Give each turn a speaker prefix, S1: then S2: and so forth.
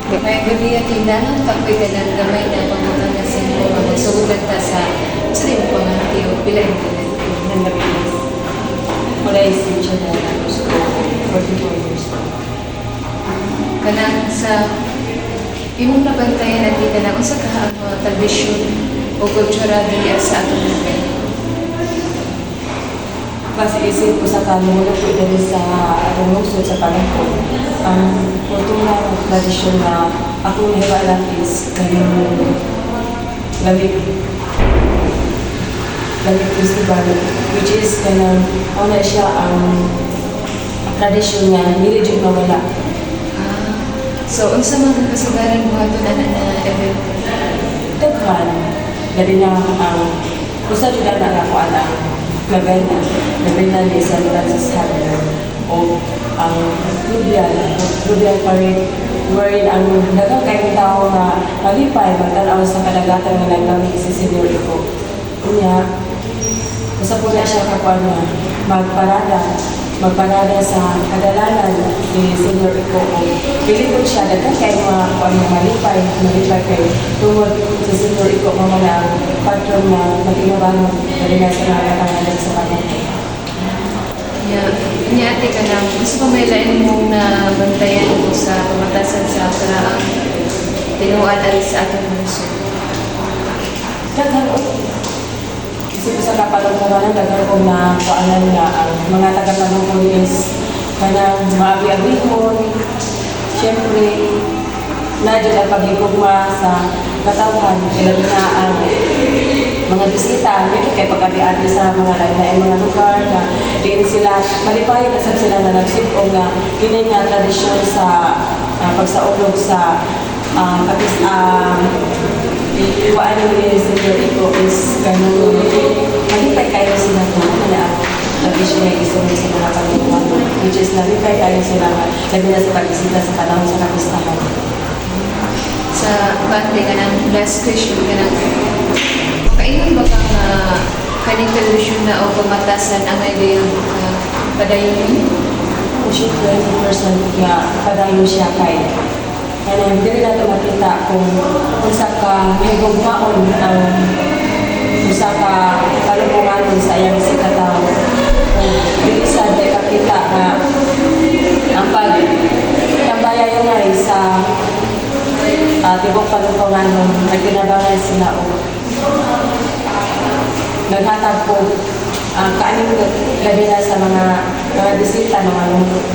S1: May gabi at tindahan, pagbigalan gamay na pangutang na sa inyo, magsugulan ta sa mo pangantiyo, pila yung galan.
S2: Ng gabi. Mula isip siya na gusto ko, 44 years old.
S1: Kanang sa imong nabantayan at kita na kung sa kahaang mga tradisyon o kultura diya sa atong lugar.
S2: Kasi isip ko sa kanunod ko dali sa atong lungsod sa Palangkod. Ang kultura ng tradisyon na akong nahiwalan is ngayong Lamig Festival, which is kanang una siya ang tradisyon niya, hindi rin mawala.
S1: So, unsa man kasagaran mo ato na event?
S2: Daghan, dali na ang usa jud na ako ang Novena de San Francis Javier o ang Fluvial Parade wherein ang daghang kayong tao nga malipay magtanaw sa kadagatan nga naglamig si Senyor Iko. Unya, usa po na siya kakuan nga magparada sa kadalanan si Senyor Iko o pilipod siya daghang kayong mga kuan nga malipay kay tungod si Senyor Iko nga mga patron na mag-inabangon dali na sa mga katangalan sa Palangkod.
S1: Nya ate ka lang, gusto pa may lain mong nabantayan mo sa pamatasan sa karaang tinuan ali sa atong lungsod.
S2: Daghan o. Isip ko sa kapalungkuran daghan ko na kuanan nga ang mga taga-Palangkod is kanang maabi-abihon. Siyempre, nadyo ang pagigugma sa katawhan, ilang na ang mga bisita, kay pagkabiati sa mga lain-lain mga lugar na diin sila, malipayan na sila na nagsipong na yun nga tradisyon sa pagsaulog sa iwaan yung Senyor Iko is ganun, malipay kayo sila kung ano na ang tradisyon na isunod sa mga pagkakuan, which is nalipay kayo sila labi na sa pagbisita sa panahon sa kapistahan.
S1: Sa bante ka ng last question ka ng kailan ba kang kaning television na o pamatasan ang idea padayon mo?
S2: Siyempre, yung person nga padayon siya kay hindi na ito makita kung sa ka higugmaon ang sa ka kalungunganon sa iyang sikataw. Kung bilisan ay kakita na ang pagkambaya yung ay sa tibok kalungunganon nagkinabangan sila o naghatag po kaaning labi na sa mga bisita, mga lungkot.